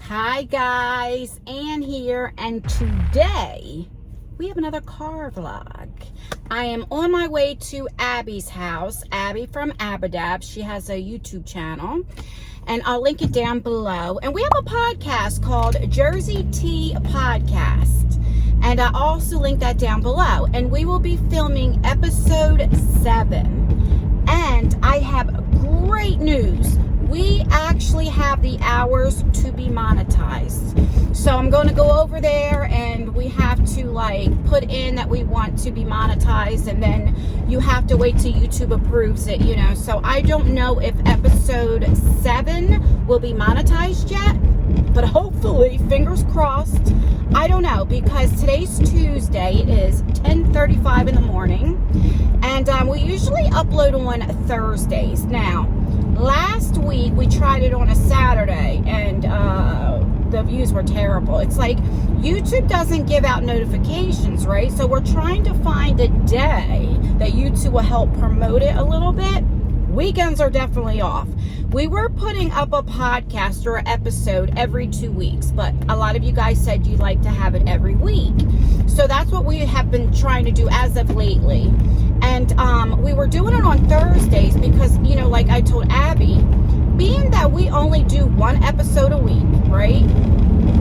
Hi guys, Ann here, and today we have another car vlog. I am on my way to Abby's house. Abby from Abadab. She has a YouTube channel, and I'll link it down below. And we have a podcast called Jersey Tea Podcast, and I also link that down below. And we will be filming episode 7. And I have great news. We actually have the hours to be monetized. So I'm going to go over there, and we have to put in that we want to be monetized, and then you have to wait till YouTube approves it, So I don't know if episode 7 will be monetized yet, but hopefully, fingers crossed. I don't know, because today's Tuesday. It is 10:35 in the morning, and we usually upload on Thursdays. Now, last week we tried it on a Saturday, and the views were terrible. It's like YouTube doesn't give out notifications, right? So we're trying to find a day that YouTube will help promote it a little bit. Weekends are definitely off. We were putting up a podcast or an episode every 2 weeks, but a lot of you guys said you'd like to have it every week. So that's what we have been trying to do as of lately. And we were doing it on Thursdays because, like I told Abby, being that we only do one episode a week, right?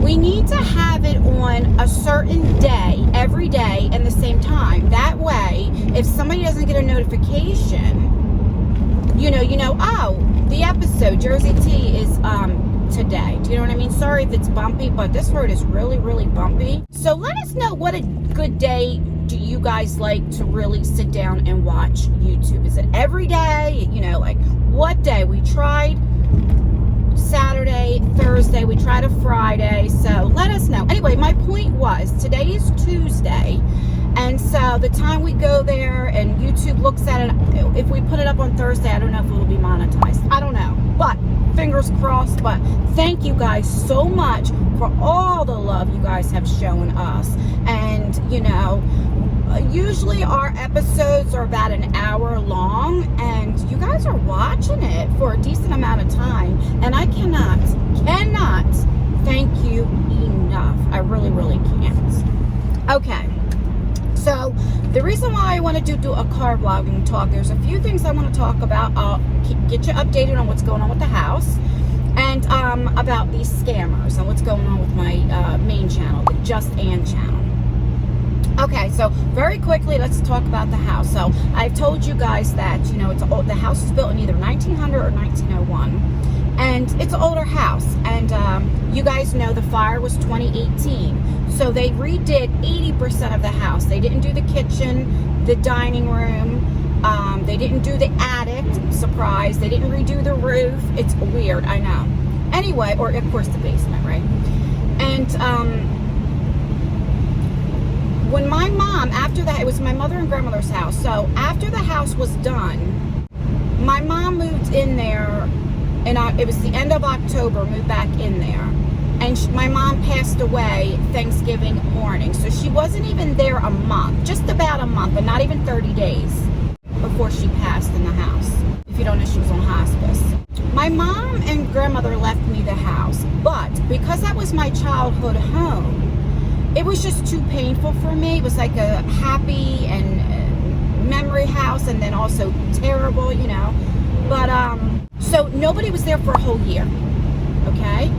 We need to have it on a certain day, every day, and the same time. That way, if somebody doesn't get a notification, the episode, Jersey Tea, is today. Do you know what I mean? Sorry if it's bumpy, but this road is really, really bumpy. So let us know, what a good day do you guys like to really sit down and watch YouTube? Is it every day? What day? We tried Saturday, Thursday, we tried a Friday, so let us know. Anyway, my point was, today is Tuesday, and so the time we go there and YouTube looks at it, if we put it up on Thursday, I don't know if it'll be monetized. I don't know, but fingers crossed. But thank you guys so much for all the love you guys have shown us. And usually our episodes are about an hour long, and you guys are watching it for a decent amount of time, and I cannot thank you enough. I really, really can't. Okay. So the reason why I want to do a car vlogging talk, there's a few things I want to talk about. I'll get you updated on what's going on with the house, and about these scammers and what's going on with my main channel, the Just Ann channel. Okay, so very quickly, let's talk about the house. So I've told you guys that, the house is built in either 1900 or 1901, and it's an older house. And you guys know the fire was 2018. So they redid 80% of the house. They didn't do the kitchen, the dining room. They didn't do the attic. Surprise. They didn't redo the roof. It's weird, I know. Anyway, or of course the basement, right? And when my mom, after that, it was my mother and grandmother's house. So after the house was done, my mom moved in there, and it was the end of October, moved back in there. And my mom passed away Thanksgiving morning. So she wasn't even there a month, just about a month, but not even 30 days before she passed in the house. If you don't know, she was on hospice. My mom and grandmother left me the house, but because that was my childhood home, it was just too painful for me. It was like a happy and memory house, and then also terrible, But, so nobody was there for a whole year, okay?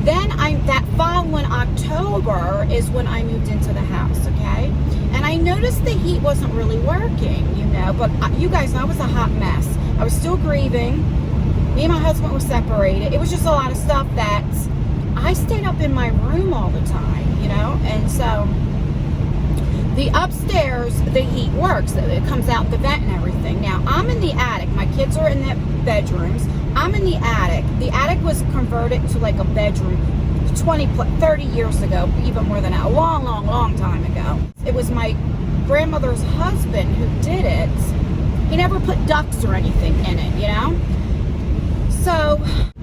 Then that following October is when I moved into the house, okay? And I noticed the heat wasn't really working, but you guys know I was a hot mess. I was still grieving. Me and my husband were separated. It was just a lot of stuff that I stayed up in my room all the time, and so the upstairs, the heat works. It comes out the vent and everything. Now, I'm in the attic. My kids are in their bedrooms. I'm in the attic. The attic was converted to like a bedroom 30 years ago, even more than that, a long, long, long time ago. It was my grandmother's husband who did it. He never put ducts or anything in it, So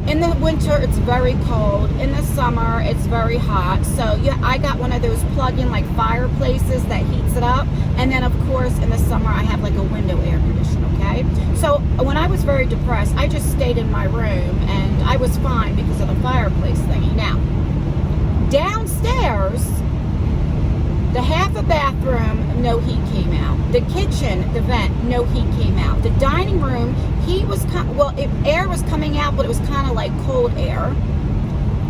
in the winter, it's very cold. In the summer, it's very hot. So yeah, I got one of those plug-in fireplaces that heats it up. And then of course, in the summer, I have like a window air conditioner, okay? So when I was very depressed, I just stayed in my room, and I was fine because of the fireplace thingy. Now, downstairs, the half a bathroom, no heat came out. The kitchen, the vent, no heat came out. The dining room, heat was, air was coming out, but it was kind of like cold air.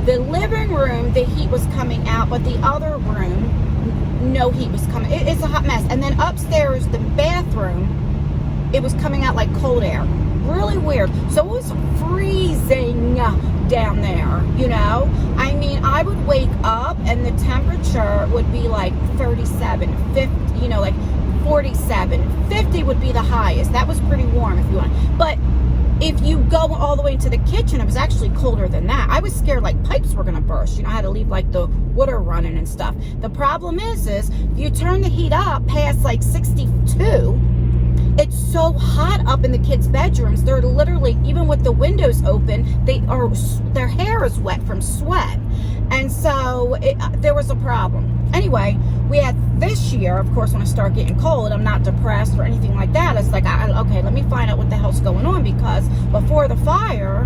The living room, the heat was coming out, but the other room, no heat was coming. It's a hot mess. And then upstairs, the bathroom, it was coming out like cold air. Really weird. So it was freezing down there, you know. I mean, I would wake up and the temperature would be like 37, 50, you know, like 47, 50 would be the highest. That was pretty warm if you want. But if you go all the way into the kitchen, it was actually colder than that. I was scared like pipes were gonna burst. You know, I had to leave like the water running and stuff. The problem is if you turn the heat up past like 62, it's so hot up in the kids' bedrooms. They're literally, even with the windows open, their hair is wet from sweat. And so there was a problem. Anyway, we had this year, of course, when I start getting cold, I'm not depressed or anything like that. It's like, okay, let me find out what the hell's going on, because before the fire,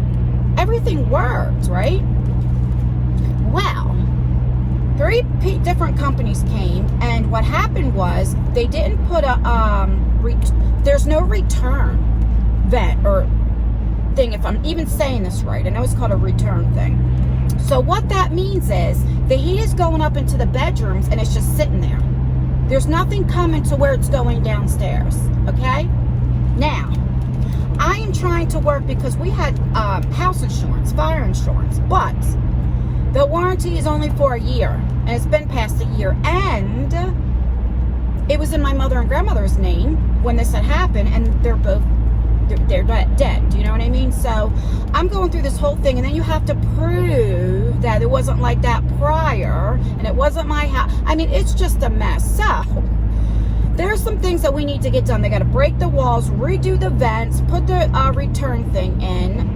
everything worked, right? Well, 3 different companies came, and what happened was they didn't put there's no return vent or thing, if I'm even saying this right. I know it's called a return thing. So what that means is the heat is going up into the bedrooms and it's just sitting there. There's nothing coming to where it's going downstairs, okay? Now, I am trying to work because we had house insurance, fire insurance, but the warranty is only for a year, and it's been past a year, and it was in my mother and grandmother's name when this had happened, and they're dead. Do you know what I mean? So I'm going through this whole thing, and then you have to prove that it wasn't like that prior, and it wasn't my house. I mean, it's just a mess. So there's some things that we need to get done. They got to break the walls, redo the vents, put the return thing in.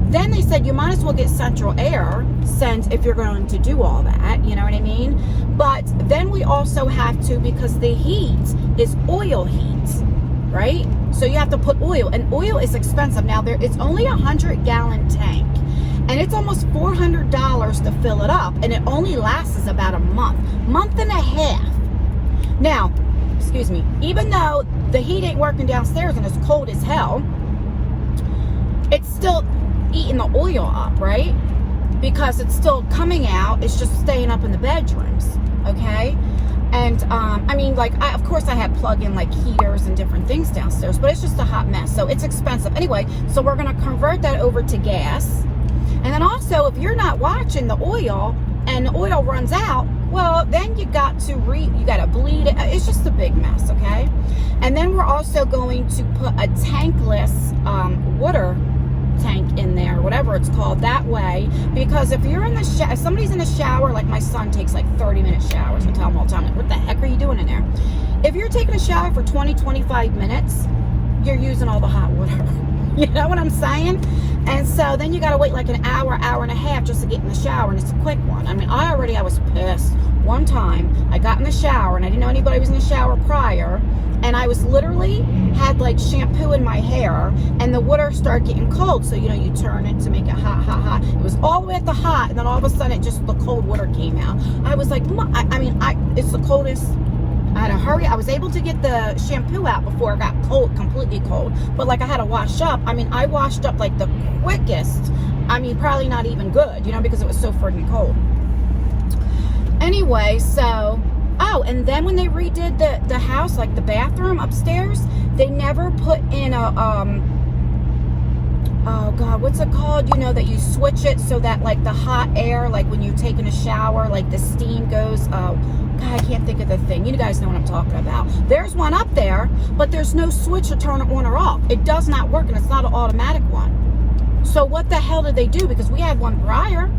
Then they said you might as well get central air sent if you're going to do all that, you know what I mean? But then we also have to, because the heat is oil heat, right? So you have to put oil, and oil is expensive. Now, it's only a 100-gallon tank, and it's almost $400 to fill it up, and it only lasts about a month and a half. Now, excuse me, even though the heat ain't working downstairs and it's cold as hell, it's still eating the oil up, right? Because it's still coming out, it's just staying up in the bedrooms, okay? And I mean, like, of course I had plug-in like heaters and different things downstairs, but it's just a hot mess, so it's expensive. Anyway, so we're gonna convert that over to gas. And then also, if you're not watching the oil and the oil runs out, well, then you got to bleed it. It's just a big mess, okay? And then we're also going to put a tankless water tank in there, whatever it's called, that way, because if you're in the if somebody's in the shower, like my son takes like 30-minute showers, I tell him all the time, like, what the heck are you doing in there? If you're taking a shower for 20-25 minutes, you're using all the hot water. You know what I'm saying? And so then you got to wait like an hour and a half just to get in the shower, and it's a quick one. I mean, I was pissed. One time I got in the shower and I didn't know anybody was in the shower prior, and I was literally had like shampoo in my hair, and the water started getting cold, so you know, you turn it to make it hot. It was all the way at the hot, and then all of a sudden the cold water came out. I was like, it's the coldest. I had to hurry. I was able to get the shampoo out before it got cold, completely cold, but like I had to wash up. I mean, I washed up like the quickest. I mean, probably not even good, you know, because it was so freaking cold. Anyway, so and then when they redid the house, like the bathroom upstairs, they never put in a oh god, what's it called? You know, that you switch it so that like the hot air, like when you're taking a shower, like the steam goes. God, I can't think of the thing. You guys know what I'm talking about. There's one up there, but there's no switch to turn it on or off. It does not work, and it's not an automatic one. So what the hell did they do? Because we had one prior.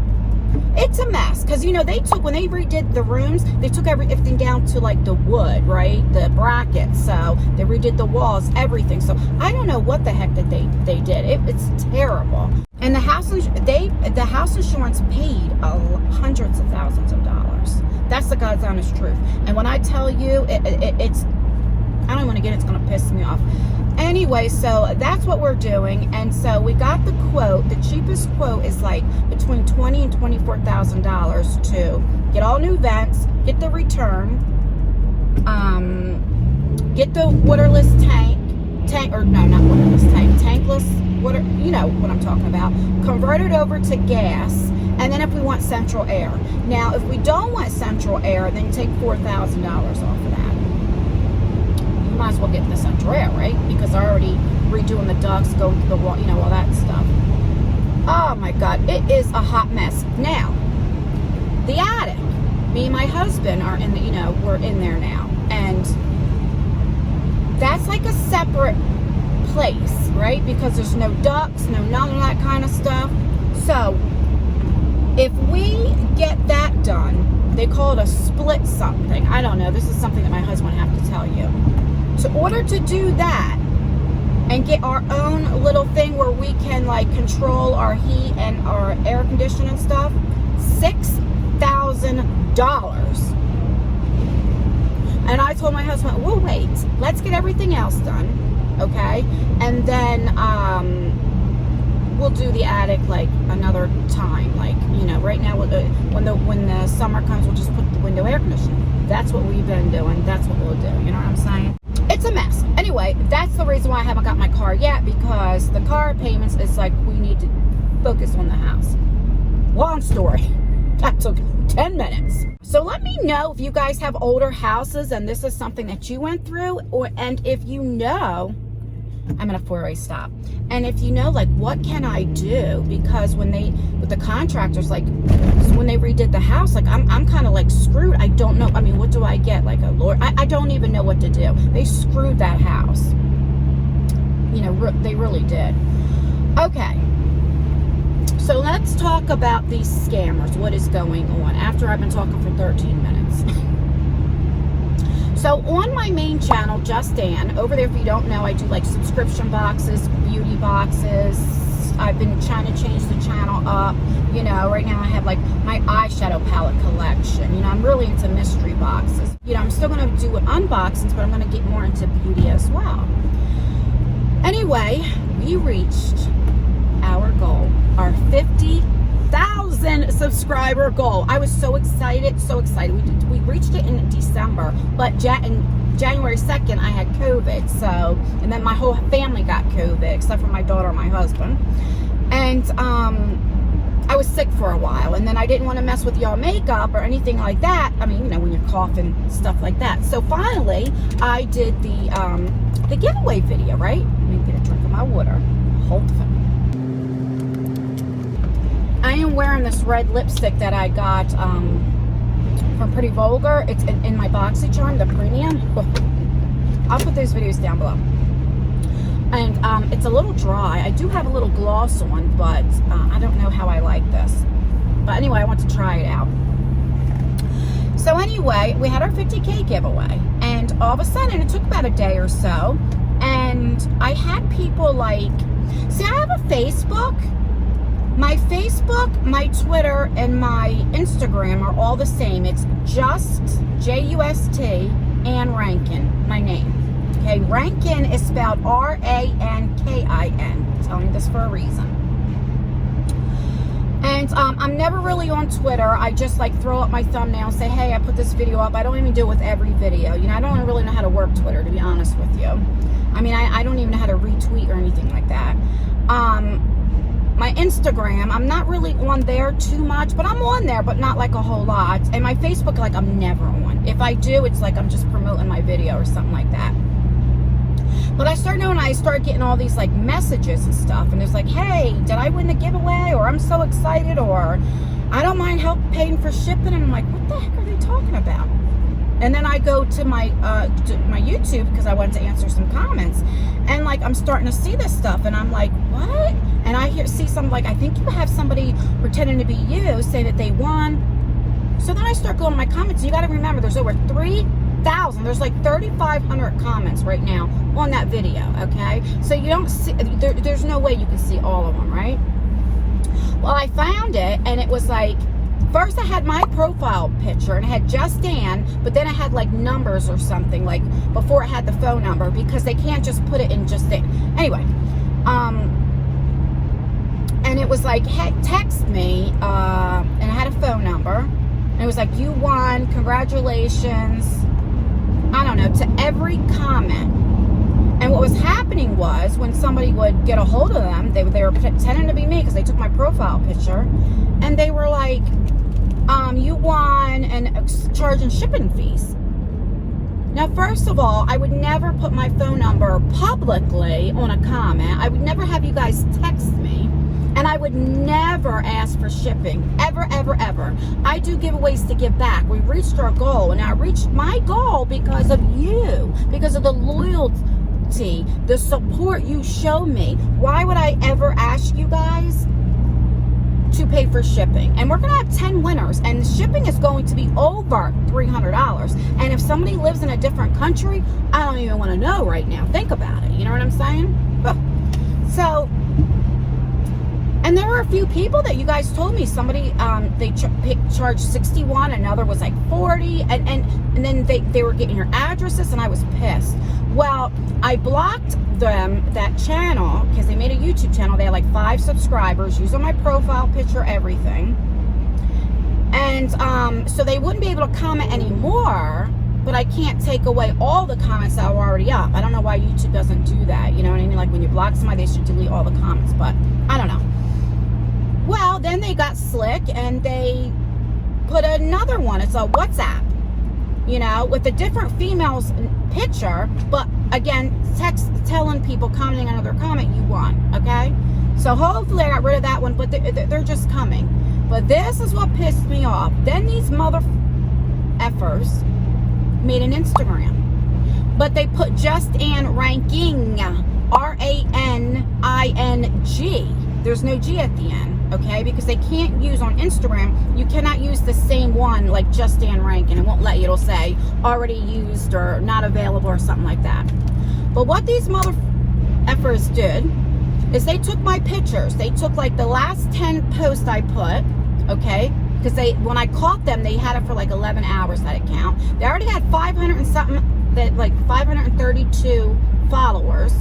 It's a mess, because you know, when they redid the rooms, they took everything down to like the wood, right, the brackets. So they redid the walls, everything. So I don't know what the heck that they did. It's terrible. And the house insurance paid hundreds of thousands of dollars. That's the God's honest truth. And when I tell you, it's I don't want to get it's going to piss me off. Anyway, so that's what we're doing. And so we got the quote. The cheapest quote is like between $20,000 and $24,000 to get all new vents, get the return, get the waterless tankless water, you know what I'm talking about, convert it over to gas, and then if we want central air. Now, if we don't want central air, then take $4,000 off of that. You might as well get the central air, right? Because I'm already redoing the ducts, going through the wall, you know, all that stuff. Oh my God, it is a hot mess. Now, the attic, me and my husband are in the, you know, we're in there now, and that's like a separate place, right? Because there's no ducts, none of that kind of stuff. So if we get that done, they call it a split something. I don't know. This is something that my husband would have to tell you. So in order to do that and get our own little thing where we can like control our heat and our air conditioning and stuff, $6,000. And I told my husband, we'll wait. Let's get everything else done, okay? And then we'll do the attic like another time. Like, you know, right now when the summer comes, we'll just put the window air conditioning. That's what we've been doing. That's what we'll do. You know what I'm saying? It's a mess. Anyway, that's the reason why I haven't got my car yet, because the car payments is like we need to focus on the house. Long story. That took 10 minutes. So let me know if you guys have older houses and this is something that you went through, and if you know, I'm at a four-way stop. And if you know, like, what can I do? Because with the contractors, like, when they redid the house, like, I'm kind of like screwed. I don't know. I mean, what do I get? Like a lawyer? I don't even know what to do. They screwed that house. You know, they really did. Okay. So let's talk about these scammers, what is going on, after I've been talking for 13 minutes. So on my main channel, Just Ann, over there, if you don't know, I do like subscription boxes, beauty boxes. I've been trying to change the channel up. You know, right now I have like my eyeshadow palette collection. You know, I'm really into mystery boxes. You know, I'm still going to do unboxings, but I'm going to get more into beauty as well. Anyway, we reached our goal, our 50,000 subscriber goal. I was so excited, so excited. We reached it in December, but in January 2nd, I had COVID. So, and then my whole family got COVID, except for my daughter and my husband. And I was sick for a while, and then I didn't want to mess with y'all makeup or anything like that. I mean, you know, when you're coughing, stuff like that. So finally, I did the giveaway video, right? Let me get a drink of my water. Hold on. I am wearing this red lipstick that I got from Pretty Vulgar. It's in my BoxyCharm, the premium. I'll put those videos down below. And it's a little dry. I do have a little gloss on, but I don't know how I like this. But anyway, I want to try it out. So anyway, we had our 50K giveaway. And all of a sudden, it took about a day or so. And I had people like, see, I have a Facebook. My Facebook, my Twitter, and my Instagram are all the same. It's just Just Ann Rankin, my name. Okay, Rankin is spelled R-A-N-K-I-N. Tell me this for a reason. And I'm never really on Twitter. I just like throw up my thumbnail and say, hey, I put this video up. I don't even do it with every video. You know, I don't really know how to work Twitter, to be honest with you. I mean, I don't even know how to retweet or anything like that. My Instagram, I'm not really on there too much, but I'm on there, but not like a whole lot. And my Facebook, like, I'm never on. If I do, it's like I'm just promoting my video or something like that. But I started getting all these like messages and stuff, and it's like, hey, did I win the giveaway? Or I'm so excited, or I don't mind help paying for shipping. And I'm like, what the heck are they talking about? And then I go to my YouTube, because I wanted to answer some comments, and like I'm starting to see this stuff, and I'm like, what? And I see some like, I think you have somebody pretending to be you, say that they won. So then I start going to my comments. You got to remember, there's over 3,000. There's like 3,500 comments right now on that video. Okay, so you don't see. There's no way you can see all of them, right? Well, I found it, and it was like First I had my profile picture and it had Just Dan, but then I had like numbers or something, like before it had the phone number, because they can't just put it in Just Dan. Anyway, and it was like, hey, text me, and I had a phone number, and it was like, you won, congratulations, I don't know, to every comment. And what was happening was, when somebody would get a hold of them, they were pretending to be me because they took my profile picture, and they were like, you won, and charging shipping fees. Now, first of all, I would never put my phone number publicly on a comment. I would never have you guys text me, and I would never ask for shipping, ever, ever, ever. I do giveaways to give back. We reached our goal, and I reached my goal because of you, because of the loyalty, the support you show me. Why would I ever ask you guys to pay for shipping? And we're gonna have 10 winners, and shipping is going to be over $300. And if somebody lives in a different country, I don't even want to know right now. Think about it. You know what I'm saying? So, and there were a few people that you guys told me, somebody they charged 61, another was like 40, and then they were getting your addresses, and I was pissed. Well, I blocked them, that channel, because they made a YouTube channel. They had like 5 subscribers using my profile picture, everything. And so they wouldn't be able to comment anymore, but I can't take away all the comments that were already up. I don't know why YouTube doesn't do that. You know what I mean? Like when you block somebody, they should delete all the comments, but I don't know. Well, then they got slick and they put another one. It's a WhatsApp, you know, with a different female's picture, but again, text telling people, commenting on another comment, you won, okay? So hopefully I got rid of that one, but they're just coming. But this is what pissed me off. Then these mother effers made an Instagram, but they put Just Dan Ranking, RANING. There's no G at the end, okay? Because they can't use on Instagram, you cannot use the same one like Just Dan Ranking. It won't let you. It'll say already used or not available or something like that. But what these mother effers did is they took my pictures. They took like the last 10 posts I put, okay? Because when I caught them, they had it for like 11 hours, that account. They already had 500 and something, like 532 followers.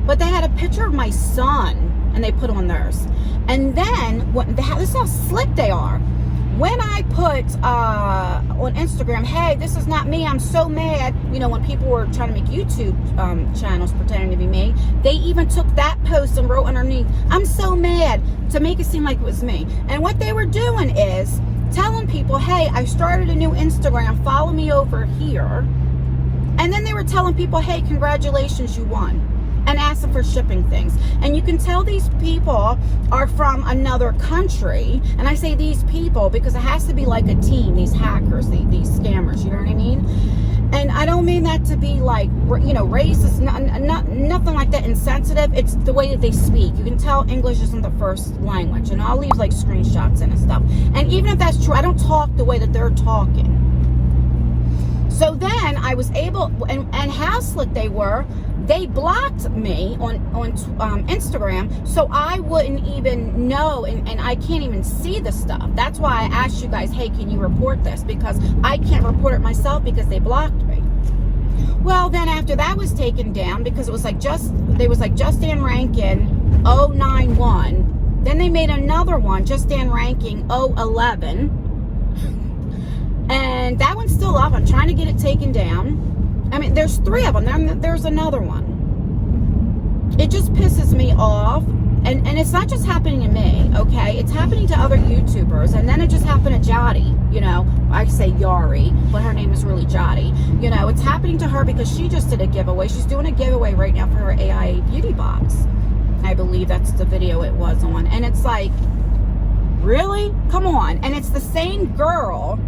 But they had a picture of my son, and they put on theirs. And then, this is how slick they are. When I put on Instagram, hey, this is not me, I'm so mad, you know, when people were trying to make YouTube channels pretending to be me, they even took that post and wrote underneath, I'm so mad, to make it seem like it was me. And what they were doing is telling people, hey, I started a new Instagram, follow me over here. And then they were telling people, hey, congratulations, you won. And asking for shipping things. And you can tell these people are from another country. And I say these people because it has to be like a team, these hackers, these scammers, you know what I mean? And I don't mean that to be like, you know, racist, nothing like that, insensitive. It's the way that they speak. You can tell English isn't the first language. And I'll leave like screenshots in and stuff. And even if that's true, I don't talk the way that they're talking. So then I was able, and how slick they were, they blocked me on Instagram, so I wouldn't even know, and I can't even see the stuff. That's why I asked you guys, hey, can you report this? Because I can't report it myself because they blocked me. Well, then after that was taken down, because it was like Just Dan Ranking 091. Then they made another one, Just Dan Ranking 011. And that one's still up. I'm trying to get it taken down. I mean, there's 3 of them. Then there's another one. It just pisses me off. And it's not just happening to me, okay? It's happening to other YouTubers. And then it just happened to Jody. You know, I say Yari, but her name is really Jody. You know, it's happening to her because she just did a giveaway. She's doing a giveaway right now for her AIA beauty box. I believe that's the video it was on. And it's like, really? Come on. And it's the same girl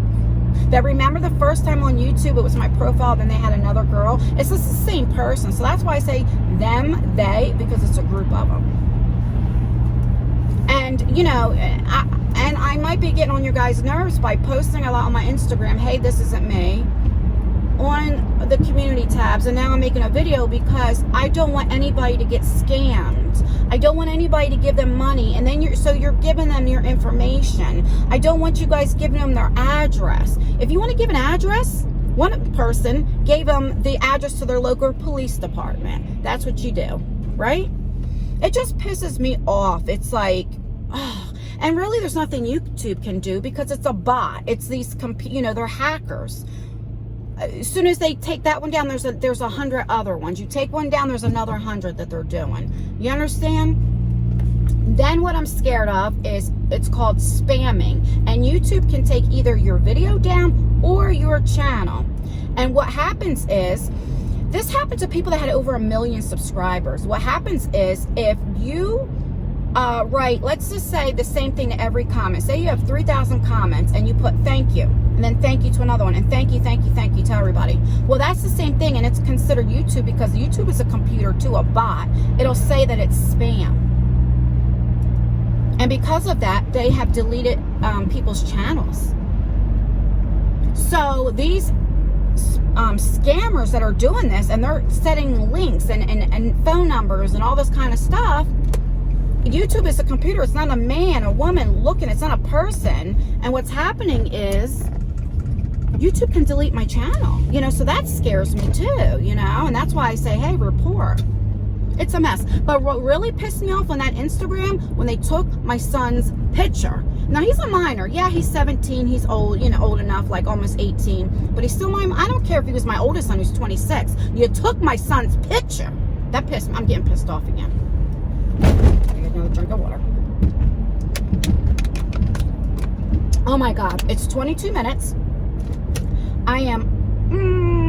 that, remember the first time on YouTube, it was my profile, then they had another girl. It's just the same person. So that's why I say them, they, because it's a group of them. And, you know, I might be getting on your guys' nerves by posting a lot on my Instagram, hey, this isn't me, on the community tabs. And now I'm making a video because I don't want anybody to get scammed. I don't want anybody to give them money, and then you're giving them your information. I don't want you guys giving them their address. If you want to give an address, one person gave them the address to their local police department. That's what you do, right? It just pisses me off. It's like, oh, and really there's nothing YouTube can do because it's a bot. It's these, they're hackers. As soon as they take that one down, there's 100 other ones. You take one down, there's another 100 that they're doing. You understand? Then what I'm scared of is it's called spamming. And YouTube can take either your video down or your channel. And what happens is, this happened to people that had over 1 million subscribers. What happens is, if you write, let's just say the same thing to every comment. Say you have 3,000 comments and you put thank you, and then thank you to another one, and thank you to everybody. Well, that's the same thing, and it's considered YouTube because YouTube is a computer too, a bot. It'll say that it's spam. And because of that, they have deleted people's channels. So these scammers that are doing this, and they're setting links and phone numbers and all this kind of stuff. YouTube is a computer. It's not a man, a woman looking. It's not a person. And what's happening is YouTube can delete my channel, so that scares me too, and that's why I say, hey, report. It's a mess. But what really pissed me off on that Instagram, when they took my son's picture. Now, he's a minor. Yeah, he's 17. He's old, old enough, like almost 18. But he's still I don't care if he was my oldest son who's 26. You took my son's picture. That pissed me. I'm getting pissed off again. I get another drink of water. Oh my God. It's 22 minutes. I am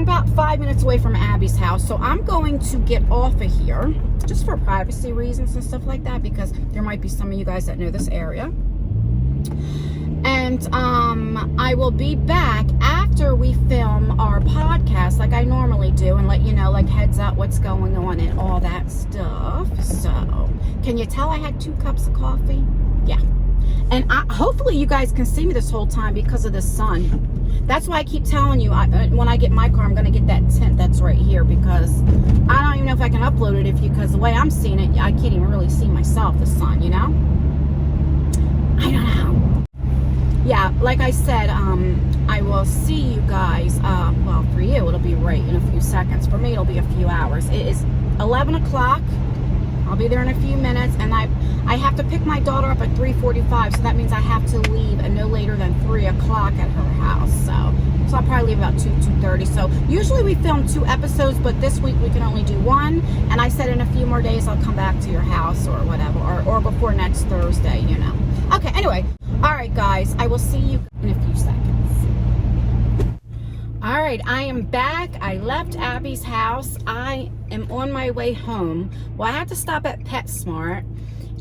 about 5 minutes away from Abby's house, so I'm going to get off of here just for privacy reasons and stuff like that, because there might be some of you guys that know this area. And I will be back after we film our podcast like I normally do, and let you know, like, heads up what's going on and all that stuff. So can you tell I had 2 cups of coffee? Yeah. And hopefully you guys can see me this whole time because of the sun. That's why I keep telling you, when I get my car, I'm going to get that tent that's right here, because I don't even know if I can upload it because the way I'm seeing it, I can't even really see myself, the sun, I don't know. Yeah, like I said, I will see you guys, well, for you, it'll be right in a few seconds. For me, it'll be a few hours. It is 11 o'clock. I'll be there in a few minutes, and I have to pick my daughter up at 3:45, so that means I have to leave at no later than 3 o'clock at her house. So I'll probably leave about 2:30. So usually we film 2 episodes, but this week we can only do 1. And I said in a few more days I'll come back to your house or whatever, or before next Thursday, Okay, anyway. All right, guys, I will see you in a few seconds. All right, I am back. I left Abby's house. I am on my way home. Well, I have to stop at PetSmart,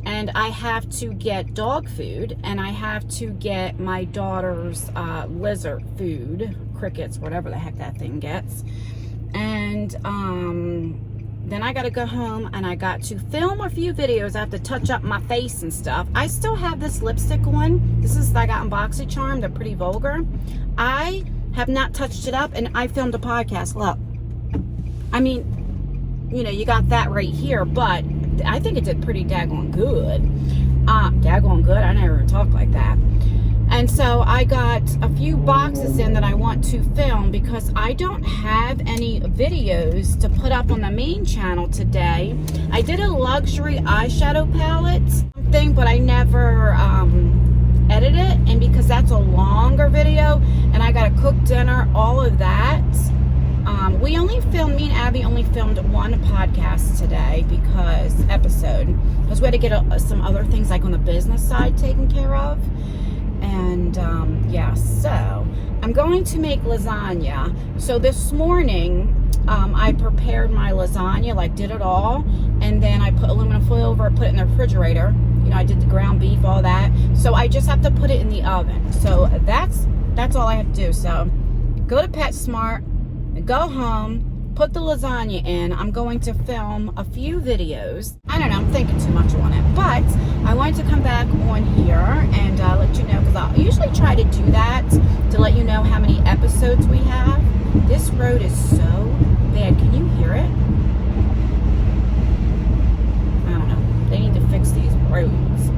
and I have to get dog food, and I have to get my daughter's lizard food, crickets, whatever the heck that thing gets. And then I got to go home, and I got to film a few videos. I have to touch up my face and stuff. I still have this lipstick on. This is I got in BoxyCharm. They're pretty vulgar. I have not touched it up, and I filmed a podcast. Look, I mean, you got that right here, but I think it did pretty daggone good. Daggone good? I never talk like that. And so I got a few boxes in that I want to film because I don't have any videos to put up on the main channel today. I did a luxury eyeshadow palette thing, but I never edit it, and because that's a longer video and I gotta cook dinner, all of that, me and Abby only filmed 1 podcast today because we had to get some other things like on the business side taken care of. And yeah, so I'm going to make lasagna. So this morning I prepared my lasagna, like did it all, and then I put aluminum foil over it, put it in the refrigerator. I did the ground beef, all that. So I just have to put it in the oven. So that's all I have to do. So go to PetSmart, go home, put the lasagna in. I'm going to film a few videos. I don't know, I'm thinking too much on it. But I wanted to come back on here and let you know, because I usually try to do that to let you know how many episodes we have. This road is so bad. Can you hear it? I don't know. They need to roads.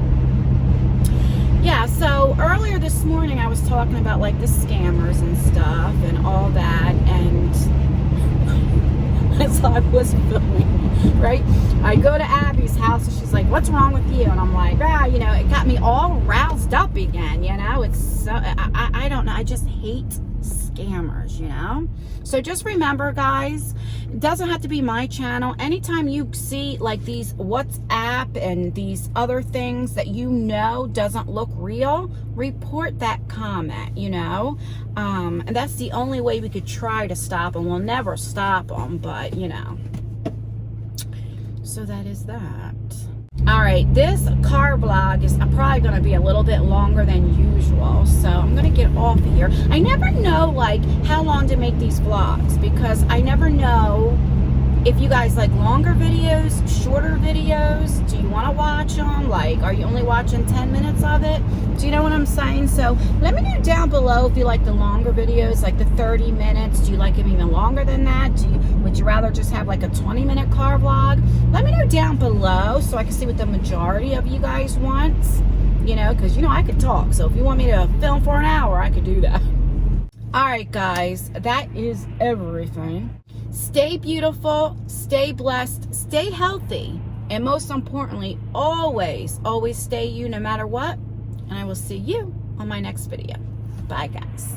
Yeah, so earlier this morning I was talking about like the scammers and stuff and all that, and as I was filming, right, I go to Abby's house and she's like, what's wrong with you? And I'm like, you know, it got me all roused up again, you know. It's so, I don't know, I just hate scammers, you know. So just remember, guys, it doesn't have to be my channel. Anytime you see like these WhatsApp and these other things that you know doesn't look real, report that comment, you know. And that's the only way we could try to stop them. We'll never stop them, but you know. So that is that. All right, this car vlog is probably going to be a little bit longer than usual, so I'm going to get off of here. I never know like how long to make these vlogs, because I never know if you guys like longer videos, shorter videos. Do you want to watch them? Like, are you only watching 10 minutes of it? Do you know what I'm saying? So let me know down below if you like the longer videos, like the 30 minutes. Do you like them even longer than that? Would you rather just have like a 20-minute car vlog? Let me know down below so I can see what the majority of you guys want. You know, because you know I could talk. So if you want me to film for an hour, I could do that. All right, guys, that is everything. Stay beautiful, stay blessed, stay healthy, and most importantly, always, always stay you no matter what. And I will see you on my next video. Bye, guys.